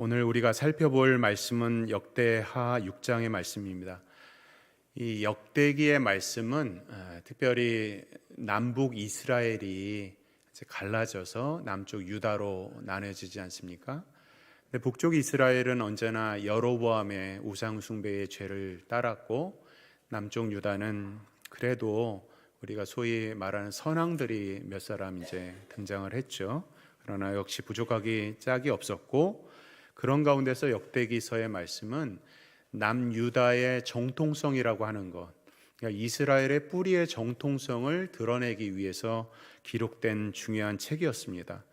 오늘 우리가 살펴볼 말씀은 역대하 6장의 말씀입니다. 이 역대기의 말씀은 특별히 남북 이스라엘이 이제 갈라져서 남쪽 유다로 나눠지지 않습니까? 근데 북쪽 이스라엘은 언제나 여로보암의 우상 숭배의 죄를 따랐고, 남쪽 유다는 그래도 우리가 소위 말하는 선왕들이 몇 사람 이제 등장을 했죠. 그러나 역시 부족하기 짝이 없었고, 그런 가운데서 역대기서의 말씀은 남유다의 정통성이라고 하는 것, 그러니까 이스라엘의 뿌리의 정통성을 드러내기 위해서 기록된 중요한 책이었습니다.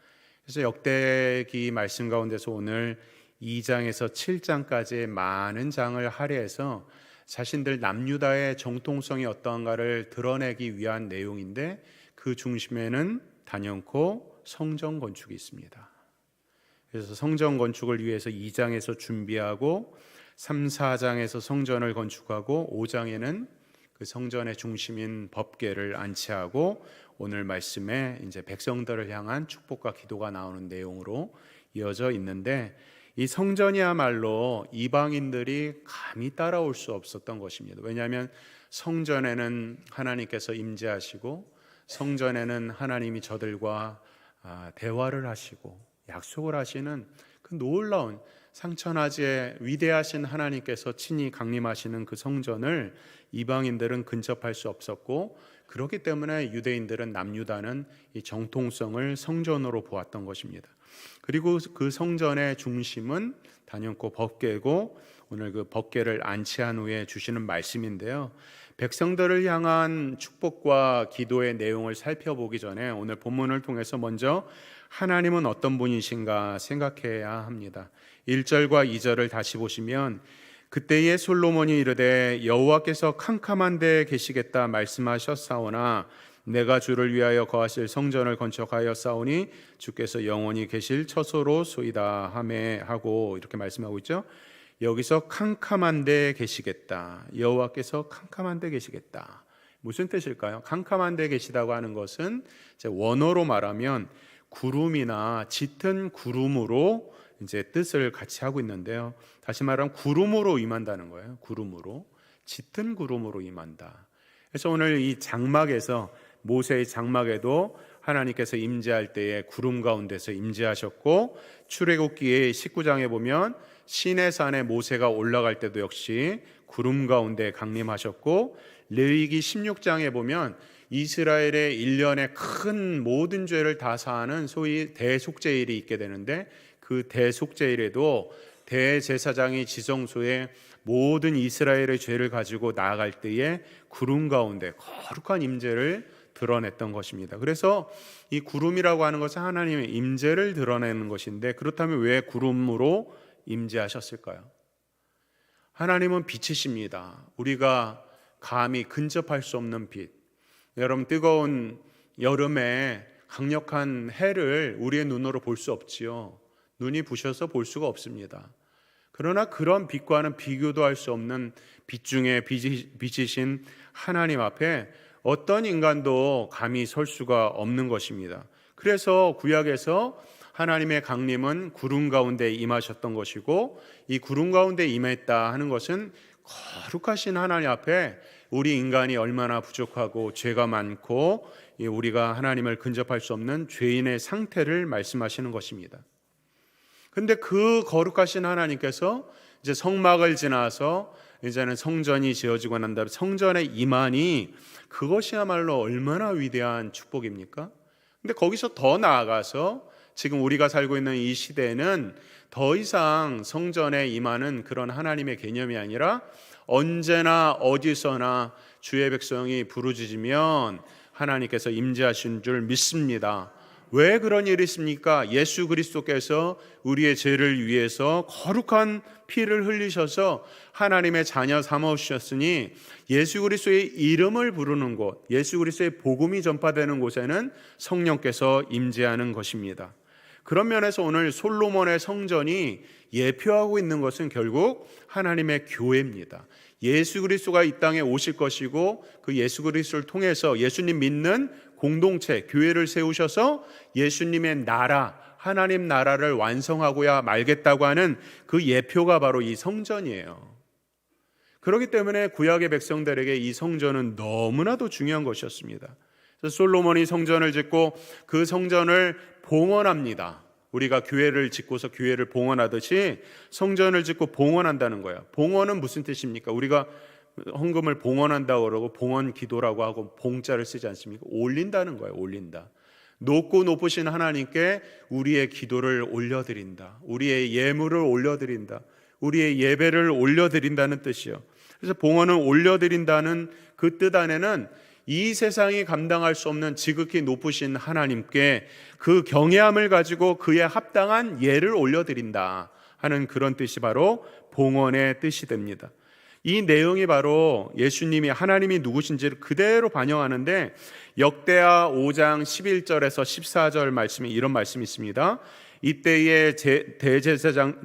그래서 역대기 말씀 가운데서 오늘 2장에서 7장까지의 많은 장을 할애해서 자신들 남유다의 정통성이 어떠한가를 드러내기 위한 내용인데, 그 중심에는 단연코 성전 건축이 있습니다. 그래서 성전 건축을 위해서 2장에서 준비하고 3, 4장에서 성전을 건축하고 5장에는 그 성전의 중심인 법궤를 안치하고 오늘 말씀에 이제 백성들을 향한 축복과 기도가 나오는 내용으로 이어져 있는데, 이 성전이야말로 이방인들이 감히 따라올 수 없었던 것입니다. 왜냐하면 성전에는 하나님께서 임재하시고, 성전에는 하나님이 저들과 대화를 하시고 약속을 하시는 그 놀라운 상천하지의 위대하신 하나님께서 친히 강림하시는 그 성전을 이방인들은 근접할 수 없었고, 그렇기 때문에 유대인들은 남유다는 이 정통성을 성전으로 보았던 것입니다. 그리고 그 성전의 중심은 단연코 법궤고, 오늘 그 법궤를 안치한 후에 주시는 말씀인데요, 백성들을 향한 축복과 기도의 내용을 살펴보기 전에 오늘 본문을 통해서 먼저 하나님은 어떤 분이신가 생각해야 합니다. 1절과 2절을 다시 보시면, 그때에 솔로몬이 이르되 여호와께서 캄캄한 데에 계시겠다 말씀하셨사오나 내가 주를 위하여 거하실 성전을 건축하였사오니 주께서 영원히 계실 처소로소이다 하매 하고 이렇게 말씀하고 있죠. 여기서 캄캄한 데에 계시겠다, 여호와께서 캄캄한 데 계시겠다, 무슨 뜻일까요? 캄캄한 데 계시다고 하는 것은 원어로 말하면 구름이나 짙은 구름으로 이제 뜻을 같이 하고 있는데요, 다시 말하면 구름으로 임한다는 거예요. 구름으로, 짙은 구름으로 임한다. 그래서 오늘 이 장막에서, 모세의 장막에도 하나님께서 임재할 때에 구름 가운데서 임재하셨고, 출애굽기의 19장에 보면 시내산에 모세가 올라갈 때도 역시 구름 가운데 강림하셨고, 레위기 16장에 보면 이스라엘의 일련의 큰 모든 죄를 다 사하는 소위 대속죄일이 있게 되는데, 그 대속죄일에도 대제사장이 지성소에 모든 이스라엘의 죄를 가지고 나아갈 때에 구름 가운데 거룩한 임재를 드러냈던 것입니다. 그래서 이 구름이라고 하는 것은 하나님의 임재를 드러내는 것인데, 그렇다면 왜 구름으로 임재하셨을까요? 하나님은 빛이십니다. 우리가 감히 근접할 수 없는 빛. 여러분, 뜨거운 여름에 강력한 해를 우리의 눈으로 볼 수 없지요. 눈이 부셔서 볼 수가 없습니다. 그러나 그런 빛과는 비교도 할 수 없는 빛 중에 빛이신 하나님 앞에 어떤 인간도 감히 설 수가 없는 것입니다. 그래서 구약에서 하나님의 강림은 구름 가운데 임하셨던 것이고, 이 구름 가운데 임했다 하는 것은 거룩하신 하나님 앞에 우리 인간이 얼마나 부족하고 죄가 많고 우리가 하나님을 근접할 수 없는 죄인의 상태를 말씀하시는 것입니다. 근데 그 거룩하신 하나님께서 이제 성막을 지나서 이제는 성전이 지어지고 난 다음에 성전의 임하니, 그것이야말로 얼마나 위대한 축복입니까? 근데 거기서 더 나아가서 지금 우리가 살고 있는 이 시대에는 더 이상 성전에 임하는 그런 하나님의 개념이 아니라 언제나 어디서나 주의 백성이 부르짖으면 하나님께서 임재하신 줄 믿습니다. 왜 그런 일이 있습니까? 예수 그리스도께서 우리의 죄를 위해서 거룩한 피를 흘리셔서 하나님의 자녀 삼으셨으니, 예수 그리스도의 이름을 부르는 곳, 예수 그리스도의 복음이 전파되는 곳에는 성령께서 임재하는 것입니다. 그런 면에서 오늘 솔로몬의 성전이 예표하고 있는 것은 결국 하나님의 교회입니다. 예수 그리스도가 이 땅에 오실 것이고, 그 예수 그리스도를 통해서 예수님 믿는 공동체, 교회를 세우셔서 예수님의 나라, 하나님 나라를 완성하고야 말겠다고 하는 그 예표가 바로 이 성전이에요. 그렇기 때문에 구약의 백성들에게 이 성전은 너무나도 중요한 것이었습니다. 그래서 솔로몬이 성전을 짓고 그 성전을 봉헌합니다. 우리가 교회를 짓고서 교회를 봉헌하듯이 성전을 짓고 봉헌한다는 거예요. 봉헌은 무슨 뜻입니까? 우리가 헌금을 봉헌한다고 그러고 봉헌 기도라고 하고 봉자를 쓰지 않습니까? 올린다는 거예요. 올린다. 높고 높으신 하나님께 우리의 기도를 올려드린다. 우리의 예물을 올려드린다. 우리의 예배를 올려드린다는 뜻이요. 그래서 봉헌을 올려드린다는 그 뜻 안에는 이 세상이 감당할 수 없는 지극히 높으신 하나님께 그 경외함을 가지고 그에 합당한 예를 올려드린다 하는 그런 뜻이 바로 봉헌의 뜻이 됩니다. 이 내용이 바로 예수님이 하나님이 누구신지를 그대로 반영하는데 역대하 5장 11절에서 14절 말씀에 이런 말씀이 있습니다. 이때에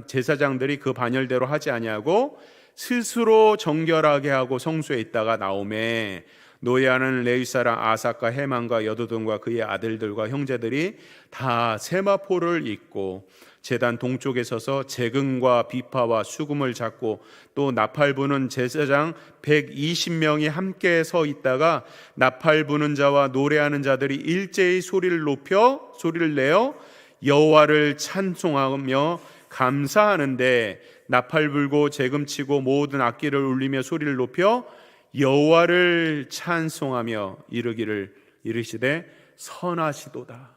제사장들이 그 반열대로 하지 아니하고 스스로 정결하게 하고 성소에 있다가 나오매 노예하는 레위 사람 아삭과 헤만과 여도돈과 그의 아들들과 형제들이 다 세마포를 입고 제단 동쪽에 서서 재금과 비파와 수금을 잡고 또 나팔 부는 제사장 120명이 함께 서 있다가 나팔 부는 자와 노래하는 자들이 일제히 소리를 내어 여호와를 찬송하며 감사하는데 나팔 불고 재금 치고 모든 악기를 울리며 소리를 높여 여호와를 찬송하며 이르시되 선하시도다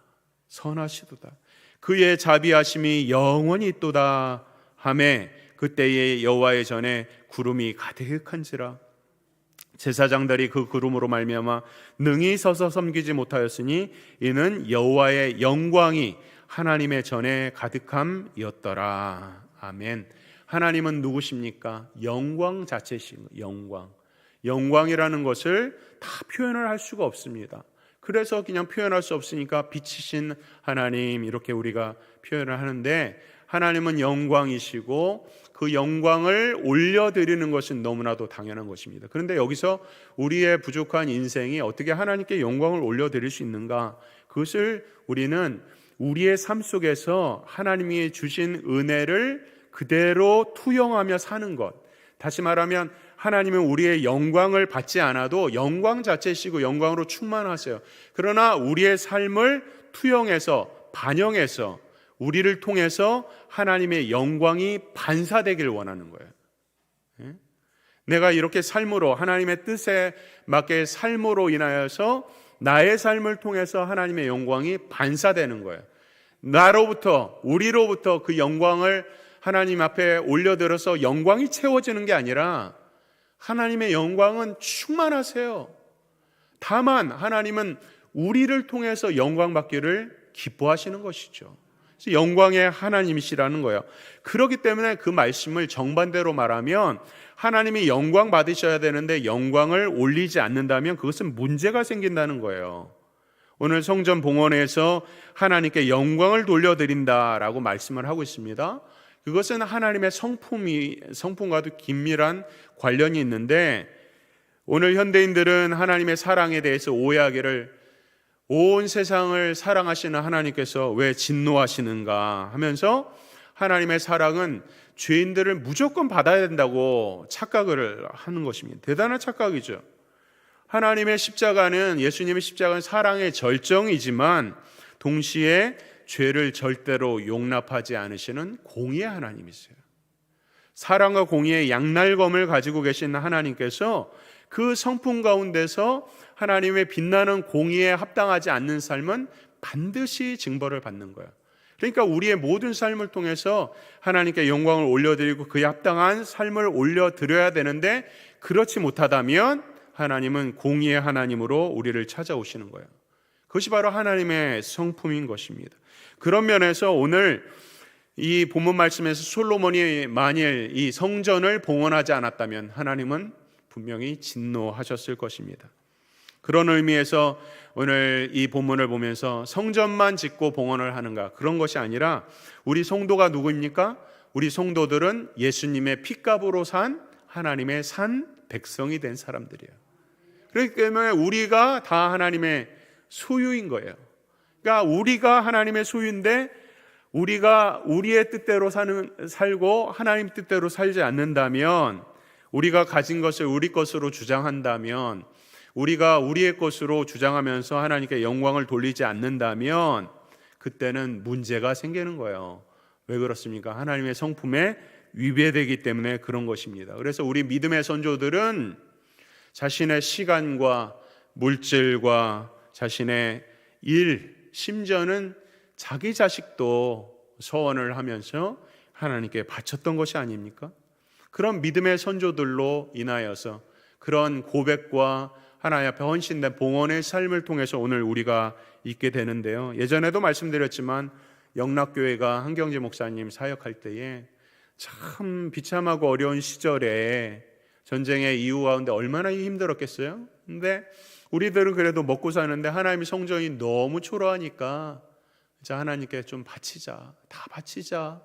그의 자비하심이 영원히 있도다 하매 그때에 여호와의 전에 구름이 가득한지라 제사장들이 그 구름으로 말미암아 능히 서서 섬기지 못하였으니 이는 여호와의 영광이 하나님의 전에 가득함이었더라. 아멘. 하나님은 누구십니까? 영광 자체신 영광. 영광이라는 것을 다 표현을 할 수가 없습니다. 그래서 그냥 표현할 수 없으니까 빛이신 하나님 이렇게 우리가 표현을 하는데 하나님은 영광이시고 그 영광을 올려드리는 것은 너무나도 당연한 것입니다. 그런데 여기서 우리의 부족한 인생이 어떻게 하나님께 영광을 올려드릴 수 있는가? 그것을 우리는 우리의 삶 속에서 하나님이 주신 은혜를 그대로 투영하며 사는 것. 다시 말하면 하나님은 우리의 영광을 받지 않아도 영광 자체시고 영광으로 충만하세요. 그러나 우리의 삶을 투영해서 반영해서 우리를 통해서 하나님의 영광이 반사되길 원하는 거예요. 내가 이렇게 삶으로 하나님의 뜻에 맞게 삶으로 인하여서 나의 삶을 통해서 하나님의 영광이 반사되는 거예요. 나로부터 우리로부터 그 영광을 하나님 앞에 올려들어서 영광이 채워지는 게 아니라 하나님의 영광은 충만하세요. 다만 하나님은 우리를 통해서 영광 받기를 기뻐하시는 것이죠. 그래서 영광의 하나님이시라는 거예요. 그렇기 때문에 그 말씀을 정반대로 말하면 하나님이 영광 받으셔야 되는데 영광을 올리지 않는다면 그것은 문제가 생긴다는 거예요. 오늘 성전 봉헌에서 하나님께 영광을 돌려드린다라고 말씀을 하고 있습니다. 그것은 하나님의 성품과도 긴밀한 관련이 있는데 오늘 현대인들은 하나님의 사랑에 대해서 오해하기를 온 세상을 사랑하시는 하나님께서 왜 진노하시는가 하면서 하나님의 사랑은 죄인들을 무조건 받아야 된다고 착각을 하는 것입니다. 대단한 착각이죠. 하나님의 십자가는 예수님의 십자가는 사랑의 절정이지만 동시에 죄를 절대로 용납하지 않으시는 공의의 하나님이세요. 사랑과 공의의 양날검을 가지고 계신 하나님께서 그 성품 가운데서 하나님의 빛나는 공의에 합당하지 않는 삶은 반드시 징벌을 받는 거예요. 그러니까 우리의 모든 삶을 통해서 하나님께 영광을 올려드리고 그에 합당한 삶을 올려드려야 되는데 그렇지 못하다면 하나님은 공의의 하나님으로 우리를 찾아오시는 거예요. 그것이 바로 하나님의 성품인 것입니다. 그런 면에서 오늘 이 본문 말씀에서 솔로몬이 만일 이 성전을 봉헌하지 않았다면 하나님은 분명히 진노하셨을 것입니다. 그런 의미에서 오늘 이 본문을 보면서 성전만 짓고 봉헌을 하는가 그런 것이 아니라 우리 성도가 누구입니까? 우리 성도들은 예수님의 핏값으로 산 하나님의 산 백성이 된 사람들이에요. 그렇기 때문에 우리가 다 하나님의 소유인 거예요. 그러니까 우리가 하나님의 소유인데 우리가 우리의 뜻대로 살고 하나님 뜻대로 살지 않는다면, 우리가 가진 것을 우리 것으로 주장한다면, 우리가 우리의 것으로 주장하면서 하나님께 영광을 돌리지 않는다면 그때는 문제가 생기는 거예요. 왜 그렇습니까? 하나님의 성품에 위배되기 때문에 그런 것입니다. 그래서 우리 믿음의 선조들은 자신의 시간과 물질과 자신의 일, 심지어는 자기 자식도 서원을 하면서 하나님께 바쳤던 것이 아닙니까? 그런 믿음의 선조들로 인하여서 그런 고백과 하나님 앞에 헌신된 봉헌의 삶을 통해서 오늘 우리가 있게 되는데요. 예전에도 말씀드렸지만 영락교회가 한경재 목사님 사역할 때에 참 비참하고 어려운 시절에 전쟁의 이유 가운데 얼마나 힘들었겠어요? 근데 우리들은 그래도 먹고 사는데 하나님의 성전이 너무 초라하니까 자, 하나님께 좀 바치자, 다 바치자,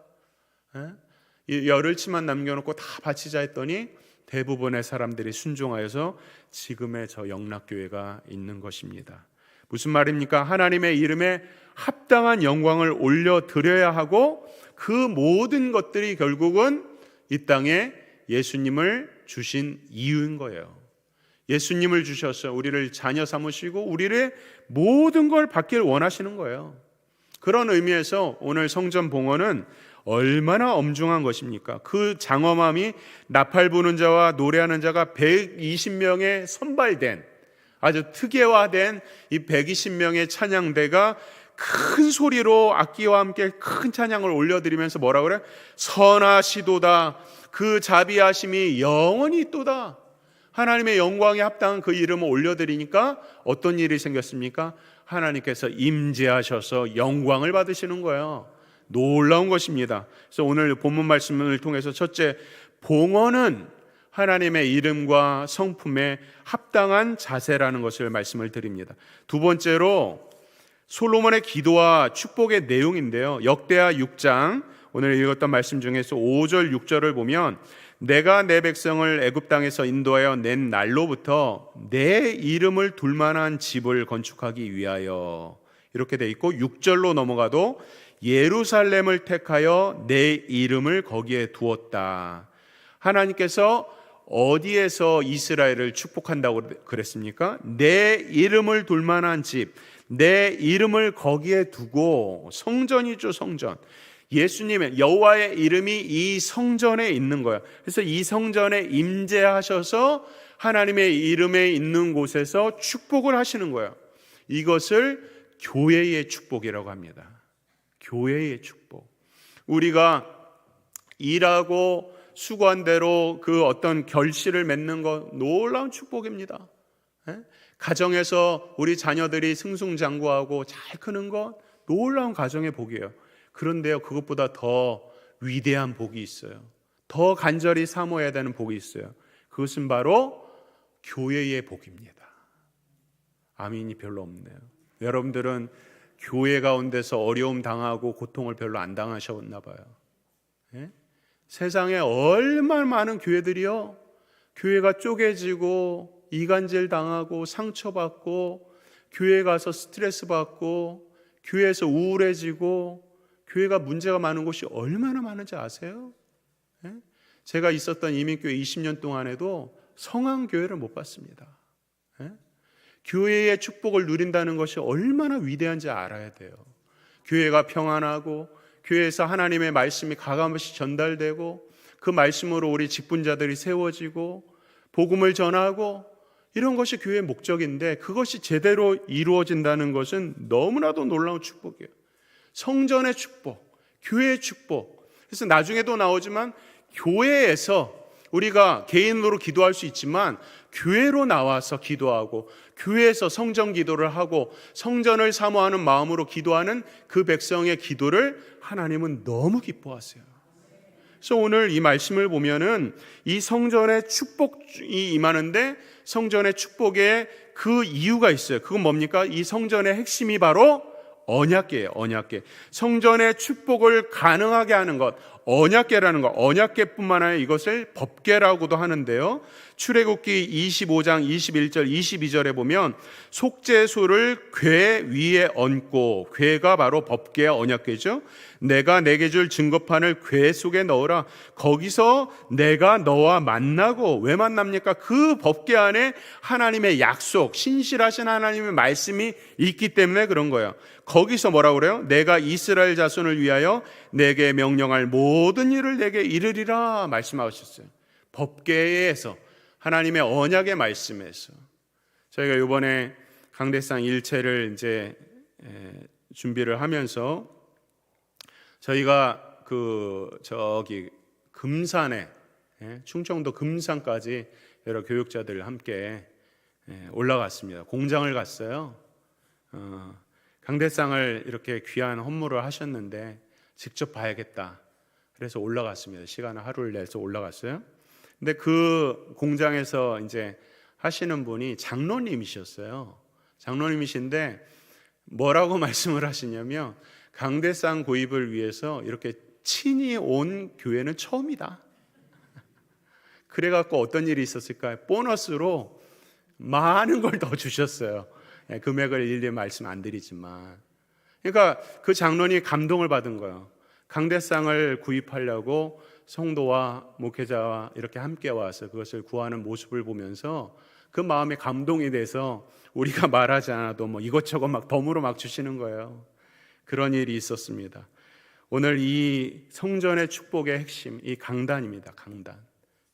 열흘치만 남겨놓고 다 바치자 했더니 대부분의 사람들이 순종하여서 지금의 저 영락교회가 있는 것입니다. 무슨 말입니까? 하나님의 이름에 합당한 영광을 올려드려야 하고 그 모든 것들이 결국은 이 땅에 예수님을 주신 이유인 거예요. 예수님을 주셔서 우리를 자녀 삼으시고 우리를 모든 걸 받길 원하시는 거예요. 그런 의미에서 오늘 성전 봉헌은 얼마나 엄중한 것입니까? 그 장엄함이 나팔 부는 자와 노래하는 자가 120명의 선발된 아주 특예화된 이 120명의 찬양대가 큰 소리로 악기와 함께 큰 찬양을 올려드리면서 뭐라 그래? 선하시도다, 그 자비하심이 영원히 있도다. 하나님의 영광에 합당한 그 이름을 올려드리니까 어떤 일이 생겼습니까? 하나님께서 임재하셔서 영광을 받으시는 거예요. 놀라운 것입니다. 그래서 오늘 본문 말씀을 통해서 첫째, 봉헌은 하나님의 이름과 성품에 합당한 자세라는 것을 말씀을 드립니다. 두 번째로 솔로몬의 기도와 축복의 내용인데요. 역대하 6장 오늘 읽었던 말씀 중에서 5절 6절을 보면 내가 내 백성을 애굽 땅에서 인도하여 낸 날로부터 내 이름을 둘 만한 집을 건축하기 위하여 이렇게 돼 있고 6절로 넘어가도 예루살렘을 택하여 내 이름을 거기에 두었다. 하나님께서 어디에서 이스라엘을 축복한다고 그랬습니까? 내 이름을 둘 만한 집, 내 이름을 거기에 두고 성전이죠, 성전. 예수님의 여호와의 이름이 이 성전에 있는 거예요. 그래서 이 성전에 임재하셔서 하나님의 이름에 있는 곳에서 축복을 하시는 거예요. 이것을 교회의 축복이라고 합니다. 교회의 축복. 우리가 일하고 수고한 대로 그 어떤 결실을 맺는 것 놀라운 축복입니다. 가정에서 우리 자녀들이 승승장구하고 잘 크는 것 놀라운 가정의 복이에요. 그런데요, 그것보다 더 위대한 복이 있어요. 더 간절히 사모해야 되는 복이 있어요. 그것은 바로 교회의 복입니다. 아멘이 별로 없네요. 여러분들은 교회 가운데서 어려움 당하고 고통을 별로 안 당하셨나 봐요. 예? 세상에 얼마나 많은 교회들이요, 교회가 쪼개지고 이간질 당하고 상처받고 교회 가서 스트레스 받고 교회에서 우울해지고 교회가 문제가 많은 곳이 얼마나 많은지 아세요? 예? 제가 있었던 이민교회 20년 동안에도 성황교회를 못 봤습니다. 예? 교회의 축복을 누린다는 것이 얼마나 위대한지 알아야 돼요. 교회가 평안하고 교회에서 하나님의 말씀이 가감없이 전달되고 그 말씀으로 우리 직분자들이 세워지고 복음을 전하고 이런 것이 교회의 목적인데 그것이 제대로 이루어진다는 것은 너무나도 놀라운 축복이에요. 성전의 축복, 교회의 축복. 그래서 나중에도 나오지만 교회에서 우리가 개인으로 기도할 수 있지만 교회로 나와서 기도하고 교회에서 성전 기도를 하고 성전을 사모하는 마음으로 기도하는 그 백성의 기도를 하나님은 너무 기뻐하세요. 그래서 오늘 이 말씀을 보면은 이 성전의 축복이 임하는데 성전의 축복에 그 이유가 있어요. 그건 뭡니까? 이 성전의 핵심이 바로 언약궤예요. 언약궤. 성전의 축복을 가능하게 하는 것, 언약궤라는 거, 언약궤뿐만 아니라 이것을 법궤라고도 하는데요. 출애굽기 25장 21절 22절에 보면 속죄소를 궤 위에 얹고, 궤가 바로 법궤 언약궤죠. 내가 내게 줄 증거판을 궤 속에 넣으라. 거기서 내가 너와 만나고, 왜 만납니까? 그 법궤 안에 하나님의 약속, 신실하신 하나님의 말씀이 있기 때문에 그런 거예요. 거기서 뭐라고 그래요? 내가 이스라엘 자손을 위하여 내게 명령할 모든 일을 내게 이르리라 말씀하셨어요. 법궤에서, 하나님의 언약의 말씀에서. 저희가 이번에 강대상 일체를 이제 준비를 하면서 저희가 금산에, 충청도 금산까지 여러 교육자들 함께 올라갔습니다. 공장을 갔어요. 강대상을 이렇게 귀한 헌물을 하셨는데 직접 봐야겠다. 그래서 올라갔습니다. 시간을 하루를 내서 올라갔어요. 근데 그 공장에서 이제 하시는 분이 장로님이셨어요. 장로님이신데 뭐라고 말씀을 하시냐면, 강대상 구입을 위해서 이렇게 친히 온 교회는 처음이다. 그래갖고 어떤 일이 있었을까요? 보너스로 많은 걸 더 주셨어요. 금액을 일일이 말씀 안 드리지만. 그러니까 그 장로님이 감동을 받은 거예요. 강대상을 구입하려고 성도와 목회자와 이렇게 함께 와서 그것을 구하는 모습을 보면서 그 마음에 감동이 돼서 우리가 말하지 않아도 뭐 이것저것 막 덤으로 막 주시는 거예요. 그런 일이 있었습니다. 오늘 이 성전의 축복의 핵심, 이 강단입니다. 강단.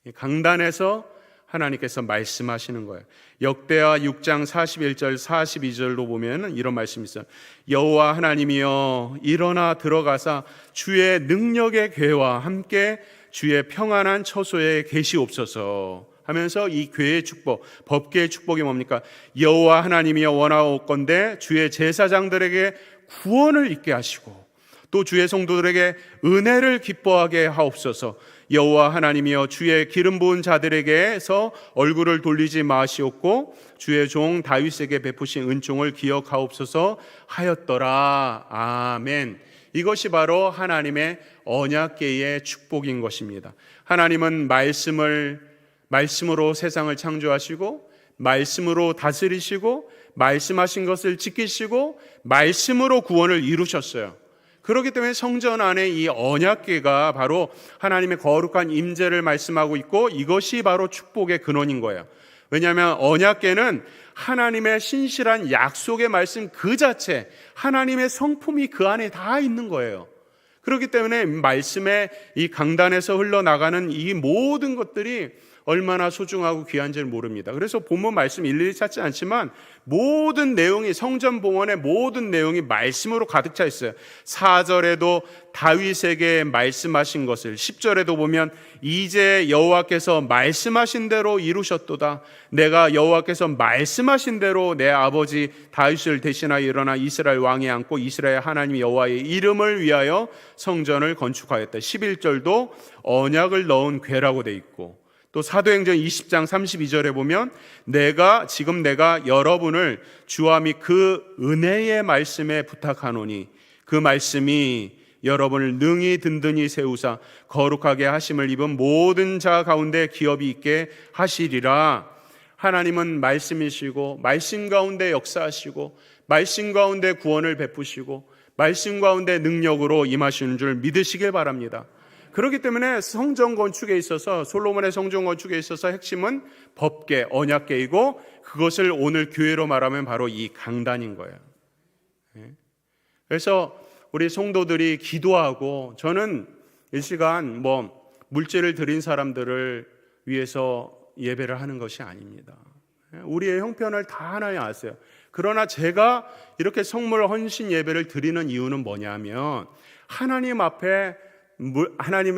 이 강단에서 하나님께서 말씀하시는 거예요. 역대하 6장 41절 42절로 보면 이런 말씀이 있어요. 여호와 하나님이여 일어나 들어가사 주의 능력의 궤와 함께 주의 평안한 처소에 계시옵소서 하면서, 이 궤의 축복, 법궤의 축복이 뭡니까? 여호와 하나님이여 원하옵건대 주의 제사장들에게 구원을 있게 하시고 또 주의 성도들에게 은혜를 기뻐하게 하옵소서. 여호와 하나님이여 주의 기름 부은 자들에게서 얼굴을 돌리지 마시옵고 주의 종 다윗에게 베푸신 은총을 기억하옵소서 하였더라. 아멘. 이것이 바로 하나님의 언약궤의 축복인 것입니다. 하나님은 말씀으로 세상을 창조하시고, 말씀으로 다스리시고, 말씀하신 것을 지키시고, 말씀으로 구원을 이루셨어요. 그렇기 때문에 성전 안에 이 언약궤가 바로 하나님의 거룩한 임재를 말씀하고 있고, 이것이 바로 축복의 근원인 거예요. 왜냐하면 언약궤는 하나님의 신실한 약속의 말씀 그 자체, 하나님의 성품이 그 안에 다 있는 거예요. 그렇기 때문에 말씀의 이 강단에서 흘러나가는 이 모든 것들이 얼마나 소중하고 귀한지를 모릅니다. 그래서 본문 말씀 일일이 찾지 않지만 모든 내용이, 성전 봉헌의 모든 내용이 말씀으로 가득 차 있어요. 4절에도 다윗에게 말씀하신 것을, 10절에도 보면 이제 여호와께서 말씀하신 대로 이루셨도다. 내가 여호와께서 말씀하신 대로 내 아버지 다윗을 대신하여 일어나 이스라엘 왕에 앉고 이스라엘 하나님 여호와의 이름을 위하여 성전을 건축하였다. 11절도 언약을 넣은 궤라고 돼 있고, 또 사도행전 20장 32절에 보면 내가 여러분을 주와 및 그 은혜의 말씀에 부탁하노니 그 말씀이 여러분을 능히 든든히 세우사 거룩하게 하심을 입은 모든 자 가운데 기업이 있게 하시리라. 하나님은 말씀이시고, 말씀 가운데 역사하시고, 말씀 가운데 구원을 베푸시고, 말씀 가운데 능력으로 임하시는 줄 믿으시길 바랍니다. 그렇기 때문에 성전 건축에 있어서, 솔로몬의 성전 건축에 있어서 핵심은 법궤, 언약궤이고, 그것을 오늘 교회로 말하면 바로 이 강단인 거예요. 그래서 우리 성도들이 기도하고, 저는 이 시간 물질을 드린 사람들을 위해서 예배를 하는 것이 아닙니다. 우리의 형편을 다 하나님 아세요. 그러나 제가 이렇게 성물 헌신 예배를 드리는 이유는 뭐냐면, 하나님의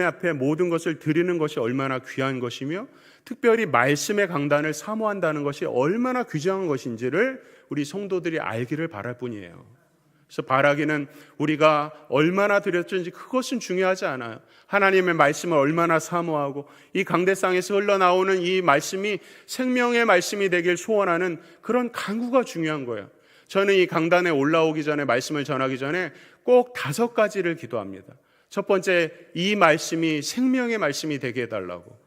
앞에 모든 것을 드리는 것이 얼마나 귀한 것이며, 특별히 말씀의 강단을 사모한다는 것이 얼마나 귀중한 것인지를 우리 성도들이 알기를 바랄 뿐이에요. 그래서 바라기는 우리가 얼마나 드렸든지 그것은 중요하지 않아요. 하나님의 말씀을 얼마나 사모하고, 이 강대상에서 흘러나오는 이 말씀이 생명의 말씀이 되길 소원하는 그런 간구가 중요한 거예요. 저는 이 강단에 올라오기 전에, 말씀을 전하기 전에 꼭 5가지를 기도합니다. 첫 번째, 이 말씀이 생명의 말씀이 되게 해달라고.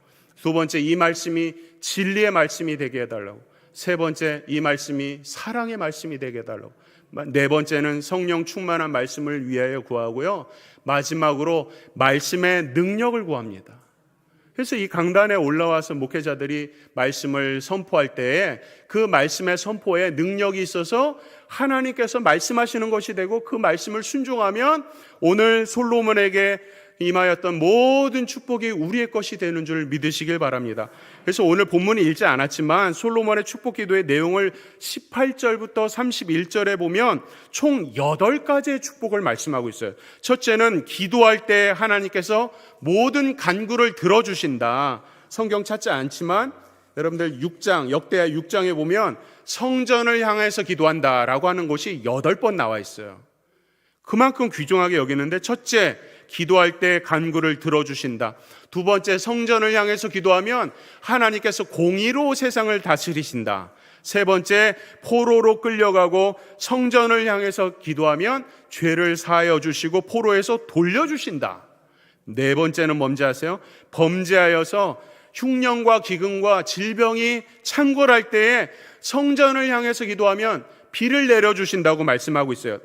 두 번째, 이 말씀이 진리의 말씀이 되게 해달라고. 세 번째, 이 말씀이 사랑의 말씀이 되게 해달라고. 네 번째는 성령 충만한 말씀을 위하여 구하고요, 마지막으로 말씀의 능력을 구합니다. 그래서 이 강단에 올라와서 목회자들이 말씀을 선포할 때에 그 말씀의 선포에 능력이 있어서 하나님께서 말씀하시는 것이 되고, 그 말씀을 순종하면 오늘 솔로몬에게 임하였던 모든 축복이 우리의 것이 되는 줄 믿으시길 바랍니다. 그래서 오늘 본문이 읽지 않았지만 솔로몬의 축복 기도의 내용을 18절부터 31절에 보면 총 8가지의 축복을 말씀하고 있어요. 첫째는 기도할 때 하나님께서 모든 간구를 들어주신다. 성경 찾지 않지만 여러분들 6장, 역대하 6장에 보면 성전을 향해서 기도한다라고 하는 곳이 8번 나와 있어요. 그만큼 귀중하게 여기는데, 첫째, 기도할 때 간구를 들어주신다. 두 번째, 성전을 향해서 기도하면 하나님께서 공의로 세상을 다스리신다. 세 번째, 포로로 끌려가고 성전을 향해서 기도하면 죄를 사하여 주시고 포로에서 돌려주신다. 네 번째는 뭔지 아세요? 범죄하여서 흉년과 기근과 질병이 창궐할 때에 성전을 향해서 기도하면 비를 내려주신다고 말씀하고 있어요.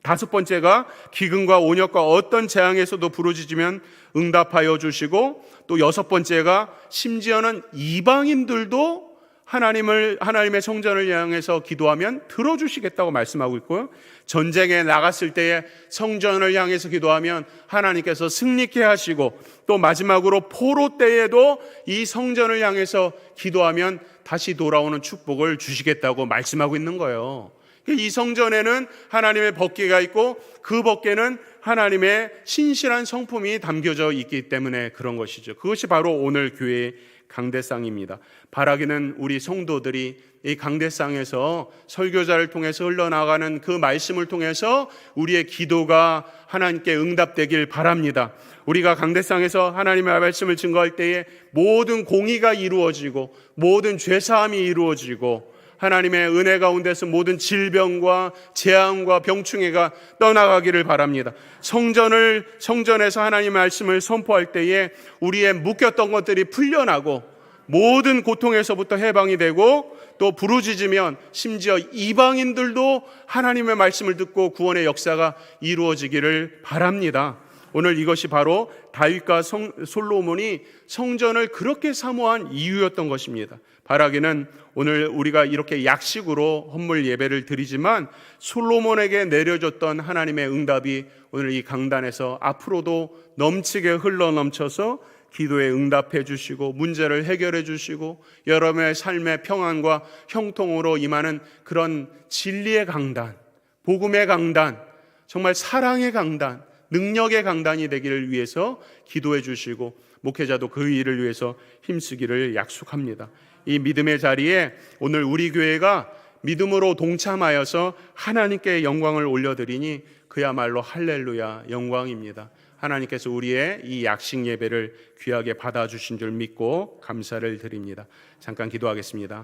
다섯 번째가 기근과 온역과 어떤 재앙에서도 부르짖으면 응답하여 주시고, 또 여섯 번째가 심지어는 이방인들도 하나님의 성전을 향해서 기도하면 들어주시겠다고 말씀하고 있고요, 전쟁에 나갔을 때에 성전을 향해서 기도하면 하나님께서 승리케 하시고, 또 마지막으로 포로 때에도 이 성전을 향해서 기도하면 다시 돌아오는 축복을 주시겠다고 말씀하고 있는 거예요. 이 성전에는 하나님의 법궤가 있고 그 법궤는 하나님의 신실한 성품이 담겨져 있기 때문에 그런 것이죠. 그것이 바로 오늘 교회의 강대상입니다. 바라기는 우리 성도들이 이 강대상에서 설교자를 통해서 흘러나가는 그 말씀을 통해서 우리의 기도가 하나님께 응답되길 바랍니다. 우리가 강대상에서 하나님의 말씀을 증거할 때에 모든 공의가 이루어지고 모든 죄사함이 이루어지고 하나님의 은혜 가운데서 모든 질병과 재앙과 병충해가 떠나가기를 바랍니다. 성전에서 하나님의 말씀을 선포할 때에 우리의 묶였던 것들이 풀려나고 모든 고통에서부터 해방이 되고, 또 부르짖으면 심지어 이방인들도 하나님의 말씀을 듣고 구원의 역사가 이루어지기를 바랍니다. 오늘 이것이 바로 다윗과 솔로몬이 성전을 그렇게 사모한 이유였던 것입니다. 바라기는 오늘 우리가 이렇게 약식으로 헌물 예배를 드리지만 솔로몬에게 내려줬던 하나님의 응답이 오늘 이 강단에서 앞으로도 넘치게 흘러넘쳐서 기도에 응답해 주시고 문제를 해결해 주시고 여러분의 삶의 평안과 형통으로 임하는 그런 진리의 강단, 복음의 강단, 정말 사랑의 강단, 능력의 강단이 되기를 위해서 기도해 주시고 목회자도 그 일을 위해서 힘쓰기를 약속합니다. 이 믿음의 자리에 오늘 우리 교회가 믿음으로 동참하여서 하나님께 영광을 올려드리니 그야말로 할렐루야 영광입니다. 하나님께서 우리의 이 약식 예배를 귀하게 받아주신 줄 믿고 감사를 드립니다. 잠깐 기도하겠습니다.